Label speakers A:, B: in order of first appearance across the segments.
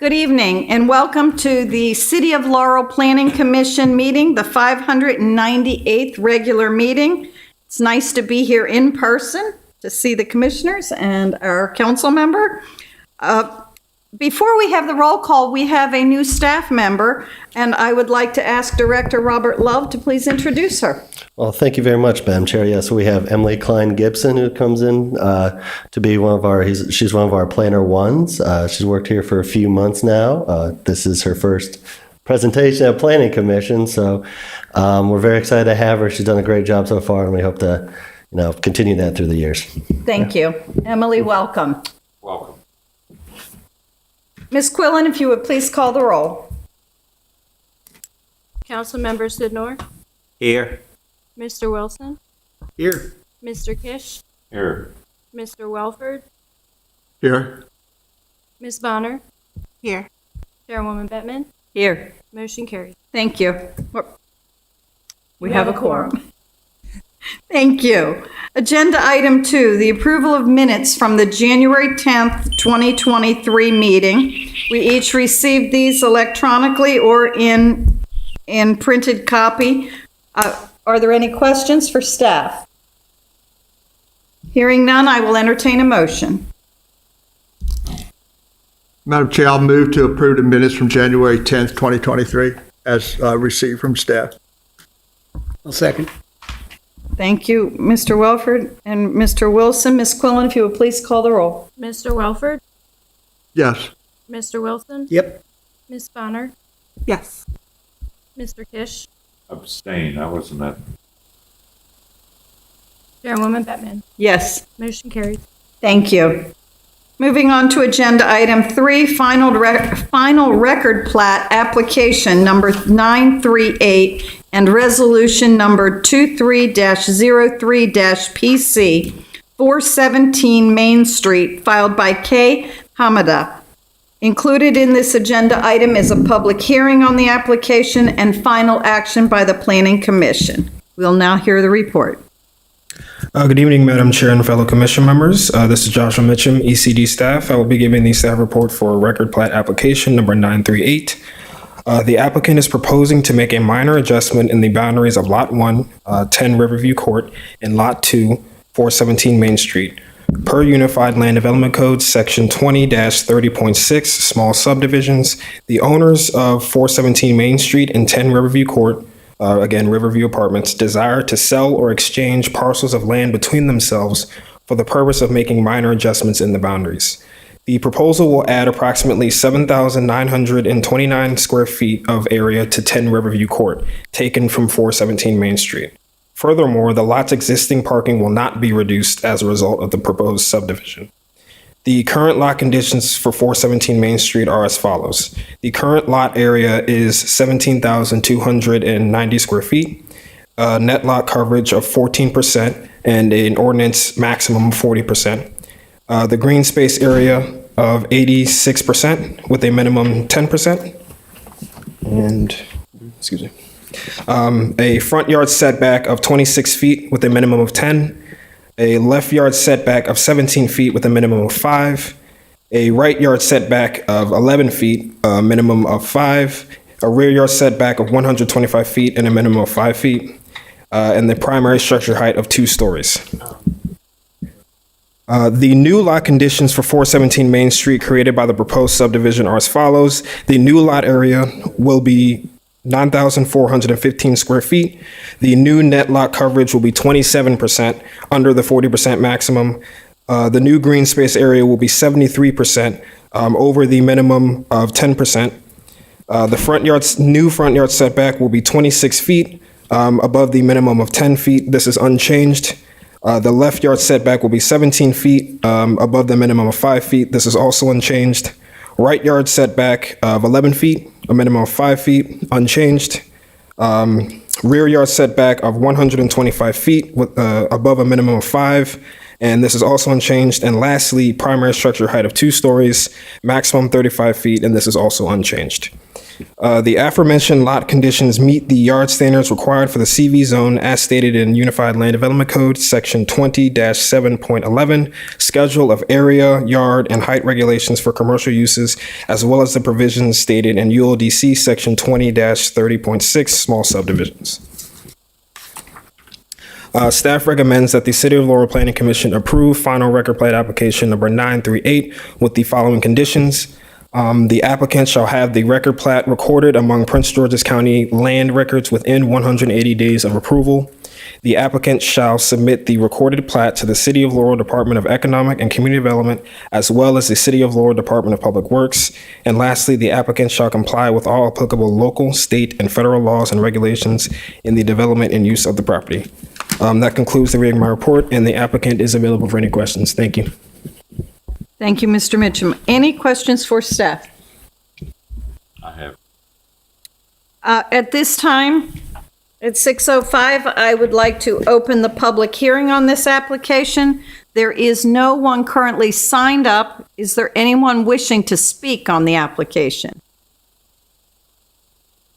A: Good evening and welcome to the City of Laurel Planning Commission meeting, the 598th regular meeting. It's nice to be here in person to see the commissioners and our council member. Before we have the roll call, we have a new staff member, and I would like to ask Director Robert Love to please introduce her.
B: Well, thank you very much, Madam Chair. Yes, we have Emily Klein Gibson, who comes in to be she's one of our planner ones. She's worked here for a few months now. This is her first presentation at Planning Commission, so we're very excited to have her. She's done a great job so far, and we hope to, continue that through the years.
A: Thank you. Emily, welcome.
C: Welcome.
A: Ms. Quillen, if you would please call the roll.
D: Councilmember Sidnor,
C: Here.
D: Mr. Wilson,
C: Here.
D: Mr. Kish,
C: Here.
D: Mr. Welford,
C: Here.
D: Ms. Bonner,
E: Here.
D: Chairwoman Bettman.
A: Here.
D: Motion carries.
A: Thank you. We have a quorum. Thank you. Agenda item 2, the approval of minutes from the January 10th, 2023 meeting. We each received these electronically or in printed copy. Are there any questions for staff? Hearing none, I will entertain a motion.
F: Madam Chair, I'll move to approve the minutes from January 10th, 2023, as received from staff.
G: I'll second.
A: Thank you, Mr. Welford and Mr. Wilson. Ms. Quillen, if you would please call the roll.
D: Mr. Welford,
F: Yes.
D: Mr. Wilson,
G: Yep.
D: Ms. Bonner,
E: Yes.
D: Mr. Kish,
C: Abstain. I wasn't at.
D: Chairwoman Bettman.
A: Yes.
D: Motion carries.
A: Thank you. Moving on to agenda item 3, final record plat application number 938 and resolution number 23-03-PC 417 Main Street, filed by K. Hamideh. Included in this agenda item is a public hearing on the application and final action by the Planning Commission. We'll now hear the report.
H: Good evening, Madam Chair and fellow Commission members. This is Joshua Mitchum, ECD staff. I will be giving the staff report for record plat application number 938. The applicant is proposing to make a minor adjustment in the boundaries of Lot 1, 10 Riverview Court, and Lot 2, 417 Main Street. Per Unified Land Development Code, Section 20-30.6, small subdivisions, the owners of 417 Main Street and 10 Riverview Court, again, Riverview Apartments, desire to sell or exchange parcels of land between themselves for the purpose of making minor adjustments in the boundaries. The proposal will add approximately 7,929 square feet of area to 10 Riverview Court, taken from 417 Main Street. Furthermore, the lot's existing parking will not be reduced as a result of the proposed subdivision. The current lot conditions for 417 Main Street are as follows. The current lot area is 17,290 square feet, net lot coverage of 14%, and an ordinance maximum of 40%. The green space area of 86% with a minimum 10%. And, excuse me. A front yard setback of 26 feet with a minimum of 10. A left yard setback of 17 feet with a minimum of 5, a right yard setback of 11 feet, a minimum of 5, a rear yard setback of 125 feet and a minimum of 5 feet, and the primary structure height of 2 stories. The new lot conditions for 417 Main Street created by the proposed subdivision are as follows. The new lot area will be 9,415 square feet. The new net lot coverage will be 27%, under the 40% maximum. The new green space area will be 73%, over the minimum of 10%. The new front yard setback will be 26 feet, above the minimum of 10 feet. This is unchanged. The left yard setback will be 17 feet, above the minimum of 5 feet. This is also unchanged. Right yard setback of 11 feet, a minimum of 5 feet, unchanged. Rear yard setback of 125 feet with above a minimum of 5, and this is also unchanged. And lastly, primary structure height of 2 stories, maximum 35 feet, and this is also unchanged. The aforementioned lot conditions meet the yard standards required for the CV zone as stated in Unified Land Development Code, Section 20-7.11, Schedule of Area, Yard, and Height Regulations for Commercial Uses, as well as the provisions stated in ULDC Section 20-30.6, Small Subdivisions. Staff recommends that the City of Laurel Planning Commission approve final record plat application number 938 with the following conditions. The applicant shall have the record plat recorded among Prince George's County land records within 180 days of approval. The applicant shall submit the recorded plat to the City of Laurel Department of Economic and Community Development, as well as the City of Laurel Department of Public Works. And lastly, the applicant shall comply with all applicable local, state, and federal laws and regulations in the development and use of the property. That concludes the reading of my report, and the applicant is available for any questions. Thank you.
A: Thank you, Mr. Mitchum. Any questions for staff?
C: I have.
A: At this time, at 6:05, I would like to open the public hearing on this application. There is no one currently signed up. Is there anyone wishing to speak on the application?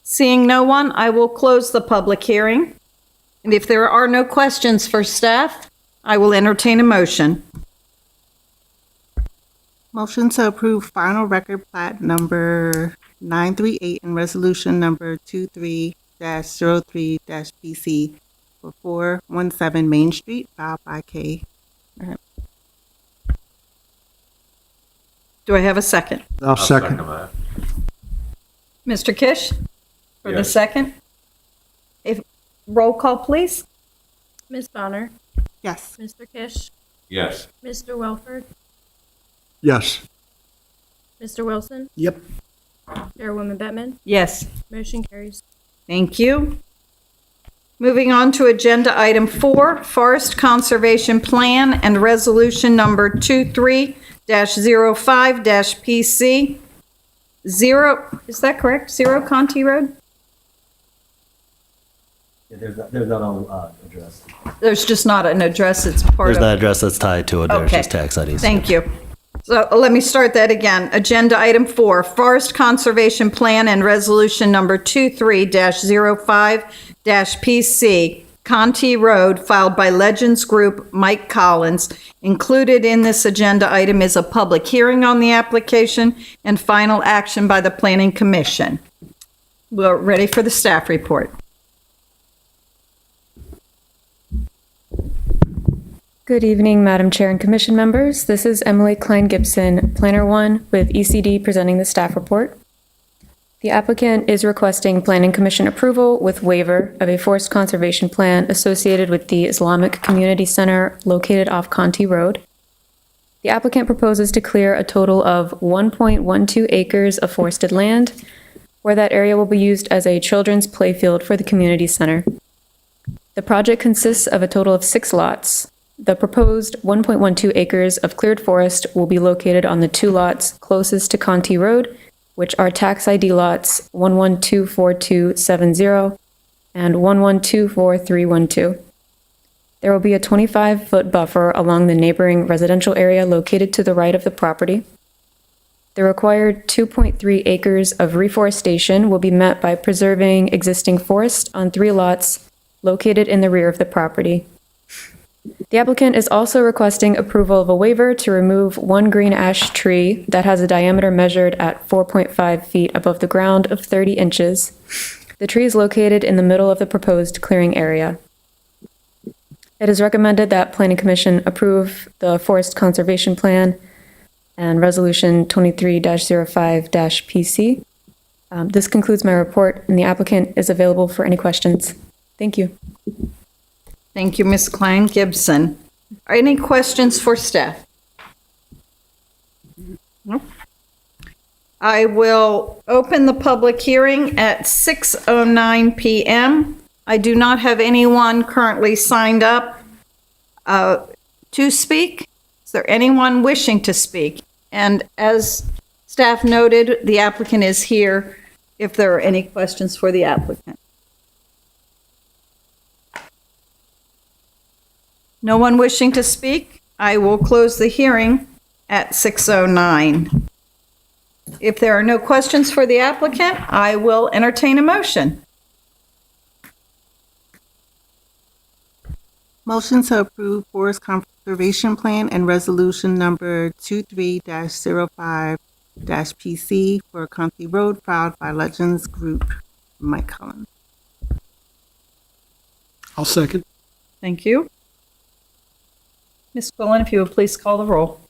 A: Seeing no one, I will close the public hearing. And if there are no questions for staff, I will entertain a motion.
E: Motion to approve final record plat number 938 and resolution number 23-03-PC for 417 Main Street, filed by K.
A: Do I have a second?
F: I'll second.
C: that.
A: Mr. Kish, for the
C: Yes.
A: second? Roll call, please.
D: Ms. Bonner,
E: Yes.
D: Mr. Kish,
C: Yes.
D: Mr. Welford,
F: Yes.
D: Mr. Wilson,
G: Yep.
D: Chairwoman Bettman,
A: Yes.
D: motion carries.
A: Thank you. Moving on to agenda item 4, Forest Conservation Plan and Resolution number 23-05-PC. Is that correct? 0 Contee Road?
B: There's not an address.
A: There's just not an address, it's part
B: There's
A: of.
B: not an address that's tied to it. There's
A: Okay.
B: just tax IDs.
A: Thank you. So let me start that again. Agenda item 4, Forest Conservation Plan and Resolution number 23-05-PC, Contee Road, filed by Legends Group, Mike Collins. Included in this agenda item is a public hearing on the application and final action by the Planning Commission. We're ready for the staff report.
I: Good evening, Madam Chair and Commission members. This is Emily Klein Gibson, Planner 1 with ECD, presenting the staff report. The applicant is requesting Planning Commission approval with waiver of a forest conservation plan associated with the Islamic Community Center located off Contee Road. The applicant proposes to clear a total of 1.12 acres of forested land, where that area will be used as a children's playfield for the community center. The project consists of a total of 6 lots. The proposed 1.12 acres of cleared forest will be located on the 2 lots closest to Contee Road, which are tax ID lots 11242770 and 11243112. There will be a 25-foot buffer along the neighboring residential area located to the right of the property. The required 2.3 acres of reforestation will be met by preserving existing forest on 3 lots located in the rear of the property. The applicant is also requesting approval of a waiver to remove 1 green ash tree that has a diameter measured at 4.5 feet above the ground of 30 inches. The tree is located in the middle of the proposed clearing area. It is recommended that Planning Commission approve the Forest Conservation Plan and Resolution 23-05-PC. This concludes my report, and the applicant is available for any questions. Thank you.
A: Thank you, Ms. Klein Gibson. Are any questions for staff? No. I will open the public hearing at 6:09 p.m. I do not have anyone currently signed up to speak. Is there anyone wishing to speak? And as staff noted, the applicant is here if there are any questions for the applicant. No one wishing to speak? I will close the hearing at 6:09. If there are no questions for the applicant, I will entertain a motion.
E: Motion to approve Forest Conservation Plan and Resolution Number 23-05-PC for Contee Road filed by Legends Group. Mike Collins.
G: I'll second.
A: Thank you. Ms. Quillen, if you would please call the roll.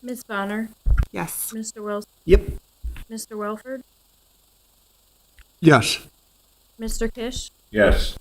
D: Ms. Bonner,
E: Yes.
D: Mr. Wilson,
G: Yep.
D: Mr. Welford,
F: Yes.
D: Mr. Kish,
C: Yes.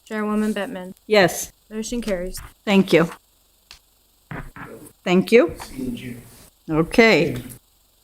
D: Chairwoman Bettman.
A: Yes.
D: Motion carries.
A: Thank you. Thank you. Okay.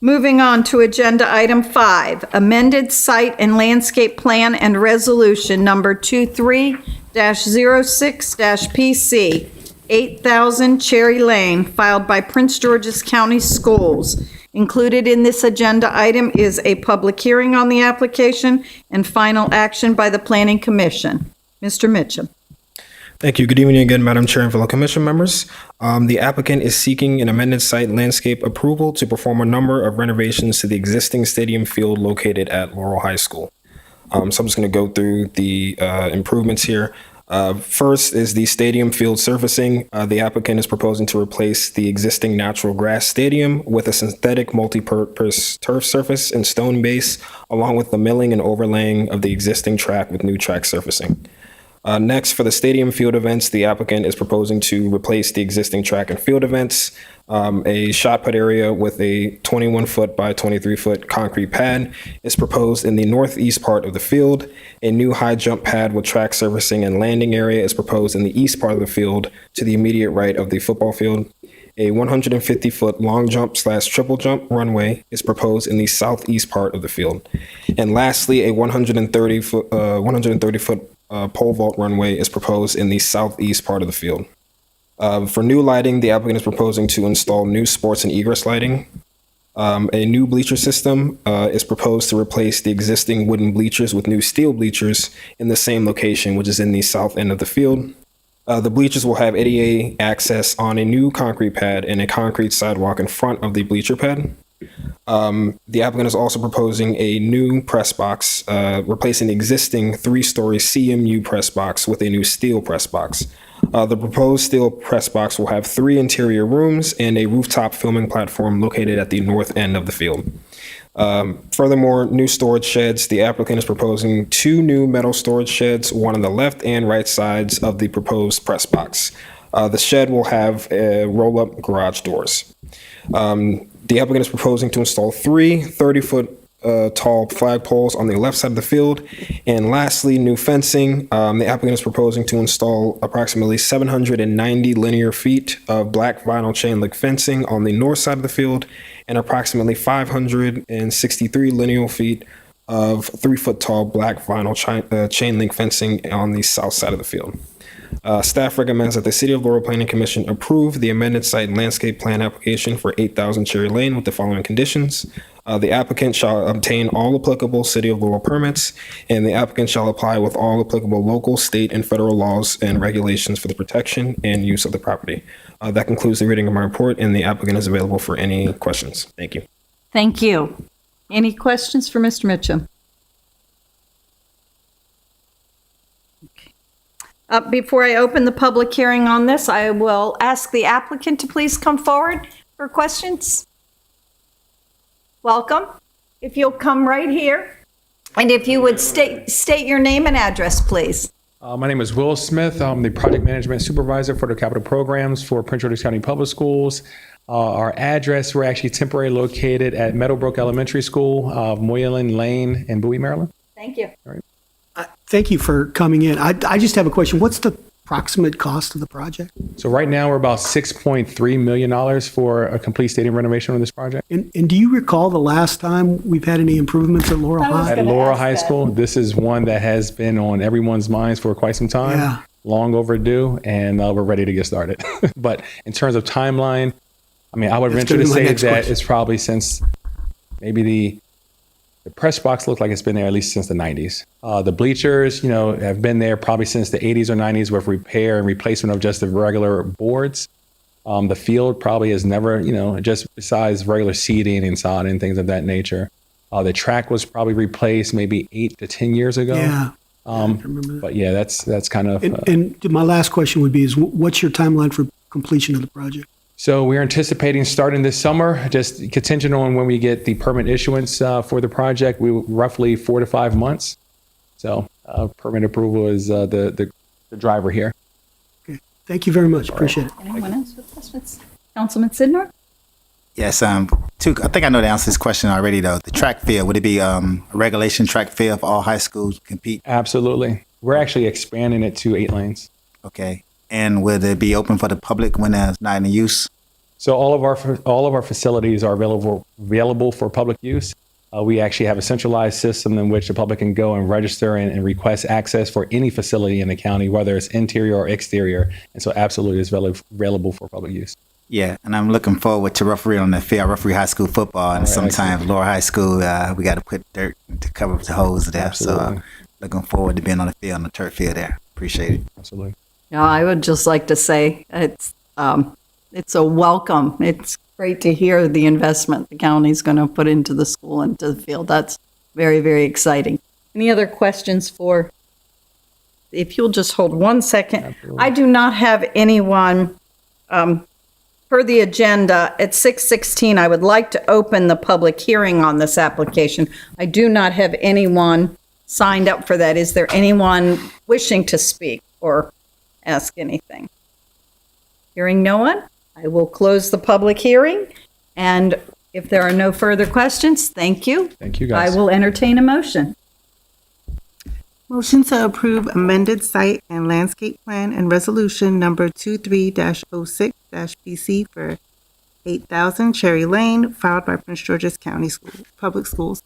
A: Moving on to Agenda Item 5, Amended Site and Landscape Plan and Resolution Number 23-06-PC, 8,000 Cherry Lane, filed by Prince George's County Schools. Included in this agenda item is a public hearing on the application and final action by the Planning Commission. Mr. Mitchum.
H: Thank you. Good evening again, Madam Chair and fellow commission members. The applicant is seeking an amended site landscape approval to perform a number of renovations to the existing stadium field located at Laurel High School. So I'm just going to go through the improvements here. First is the stadium field surfacing. The applicant is proposing to replace the existing natural grass stadium with a synthetic multi-purpose turf surface and stone base, along with the milling and overlaying of the existing track with new track surfacing. Next, for the stadium field events, the applicant is proposing to replace the existing track and field events, a shot put area with a 21-foot by 23-foot concrete pad is proposed in the northeast part of the field. A new high jump pad with track surfacing and landing area is proposed in the east part of the field to the immediate right of the football field. A 150-foot long jump / triple jump runway is proposed in the southeast part of the field. And lastly, a 130-foot pole vault runway is proposed in the southeast part of the field. For new lighting, the applicant is proposing to install new sports and egress lighting. A new bleacher system is proposed to replace the existing wooden bleachers with new steel bleachers in the same location, which is in the south end of the field. The bleachers will have ADA access on a new concrete pad and a concrete sidewalk in front of the bleacher pad. The applicant is also proposing a new press box, replacing the existing 3-story CMU press box with a new steel press box. The proposed steel press box will have 3 interior rooms and a rooftop filming platform located at the north end of the field. Furthermore, new storage sheds. The applicant is proposing 2 new metal storage sheds, one on the left and right sides of the proposed press box. The shed will have roll-up garage doors. The applicant is proposing to install 3 30-foot tall flagpoles on the left side of the field. And lastly, new fencing. The applicant is proposing to install approximately 790 linear feet of black vinyl chain link fencing on the north side of the field and approximately 563 linear feet of 3-foot tall black vinyl chain link fencing on the south side of the field. Staff recommends that the City of Laurel Planning Commission approve the amended site and landscape plan application for 8,000 Cherry Lane with the following conditions. The applicant shall obtain all applicable City of Laurel permits, and the applicant shall apply with all applicable local, state, and federal laws and regulations for the protection and use of the property. That concludes the reading of my report, and the applicant is available for any questions. Thank you.
A: Thank you. Any questions for Mr. Mitchum? Before I open the public hearing on this, I will ask the applicant to please come forward for questions. Welcome. If you'll come right here, and if you would state your name and address, please.
J: My name is Will Smith. I'm the project management supervisor for the capital programs for Prince George's County Public Schools. Our address, we're actually temporarily located at Meadowbrook Elementary School, Moylan Lane in Bowie, Maryland.
A: Thank you.
J: All right.
G: Thank you for coming in. I just have a question. What's the approximate cost of the project?
J: So right now we're about $6.3 million for a complete stadium renovation on this project.
G: And do you recall the last time we've had any improvements at Laurel High?
J: At Laurel High School, this is one that has been on everyone's minds for quite some time.
G: Yeah.
J: Long overdue, and we're ready to get started. But in terms of timeline, I mean, I would venture to say that it's probably since maybe the press box looked like it's been there at least since the 90s. The bleachers, have been there probably since the 80s or 90s with repair and replacement of just the regular boards. The field probably has never, just besides regular seeding and sod and things of that nature. The track was probably replaced maybe 8 to 10 years ago.
G: Yeah.
J: I remember that. But yeah, that's kind of.
G: And my last question would be: is what's your timeline for completion of the project?
J: So we're anticipating starting this summer, just contingent on when we get the permit issuance for the project. We roughly 4 to 5 months. So permit approval is the driver here.
G: Okay. Thank you very much. Appreciate it.
A: Anyone else with questions? Councilman Sidnor?
K: Yes, I think I know the answer to this question already, though. The track field, would it be a regulation track field for all high schools to compete?
J: Absolutely. We're actually expanding it to 8 lanes.
K: Okay. And will it be open for the public when it's not in use?
J: So all of our facilities are available for public use. We actually have a centralized system in which the public can go and register and request access for any facility in the county, whether it's interior or exterior. And so absolutely it's available for public use.
K: Yeah, and I'm looking forward to referee on the field. I referee high school football, and sometimes Laurel High School, we got to put dirt to cover the holes there.
J: Absolutely.
K: So looking forward to being on the field, on the turf field there. Appreciate it.
J: Absolutely.
A: Yeah, I would just like to say it's a welcome. It's great to hear the investment the county's going to put into the school and to the field. That's very, very exciting. Any other questions for, if you'll just hold 1 second.
J: Absolutely.
A: I do not have anyone, per the agenda at 6:16, I would like to open the public hearing on this application. I do not have anyone signed up for that. Is there anyone wishing to speak or ask anything? Hearing no one, I will close the public hearing. And if there are no further questions, thank you.
J: Thank you, guys.
A: I will entertain a motion.
E: Motion to approve amended site and landscape plan and resolution number 23-06-PC for 8,000 Cherry Lane, filed by Prince George's County Public Schools.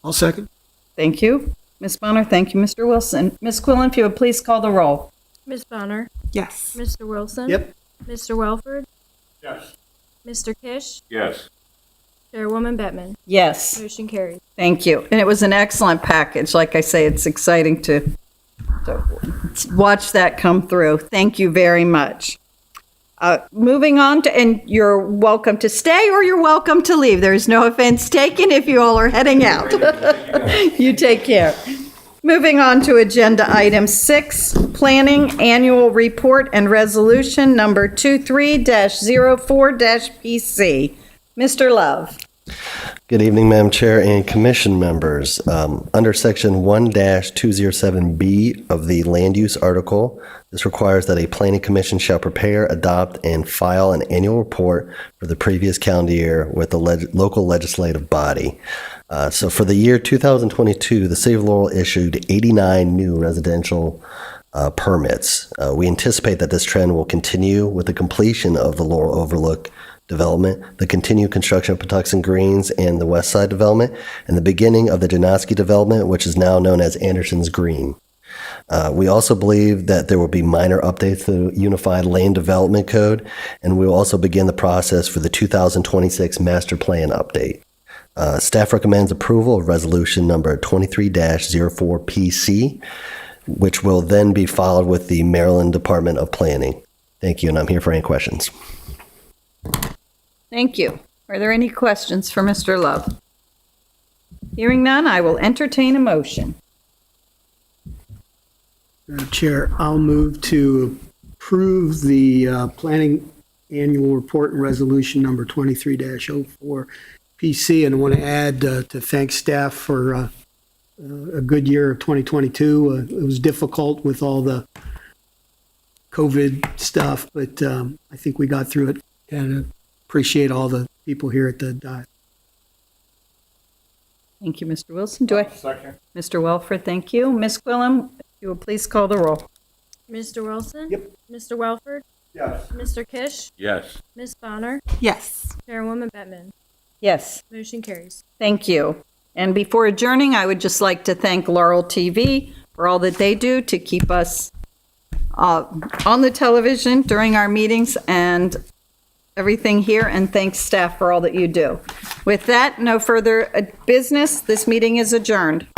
G: I'll second.
A: Thank you, Ms. Bonner. Thank you, Mr. Wilson. Ms. Quillen, if you would please call the roll.
D: Ms. Bonner,
E: Yes.
D: Mr. Wilson.
G: Yep.
D: Mr. Welford,
C: Yes.
D: Mr. Kish,
C: Yes.
D: Chairwoman Bettman.
A: Yes.
D: Motion carries.
A: Thank you. And it was an excellent package. Like I say, it's exciting to watch that come through. Thank you very much. Moving on to, and you're welcome to stay or you're welcome to leave. There's no offense taken if you all are heading out. You take care. Moving on to agenda item 6, planning annual report and resolution number 23-04-PC. Mr. Love.
B: Good evening, Madam Chair and Commission members. Under Section 1-207B of the Land Use Article, this requires that a Planning Commission shall prepare, adopt, and file an annual report for the previous calendar year with the local legislative body. So for the year 2022, the City of Laurel issued 89 new residential permits. We anticipate that this trend will continue with the completion of the Laurel Overlook development, the continued construction of Patuxent Greens and the West Side development, and the beginning of the Janoski development, which is now known as Anderson's Green. We also believe that there will be minor updates to the Unified Land Development Code, and we will also begin the process for the 2026 Master Plan update. Staff recommends approval of resolution number 23-04PC, which will then be filed with the Maryland Department of Planning. Thank you, and I'm here for any questions.
A: Thank you. Are there any questions for Mr. Love? Hearing none, I will entertain a motion.
G: Chair, I'll move to approve the planning annual report and resolution number 23-04PC. And I want to add to thank staff for a good year of 2022. It was difficult with all the COVID stuff, but I think we got through it, and appreciate all the people here at the dive.
A: Thank you, Mr. Wilson. Second. Mr. Welford, thank you. Ms. Quillen, if you will please call the roll.
D: Mr. Wilson?
G: Yep.
D: Mr. Welford?
C: Yes.
D: Mr. Kish?
C: Yes.
D: Ms. Bonner?
E: Yes.
D: Chairwoman Bettman.
A: Yes.
D: Motion carries.
A: Thank you. And before adjourning, I would just like to thank Laurel TV for all that they do to keep us on the television during our meetings and everything here, and thanks staff for all that you do. With that, no further business. This meeting is adjourned.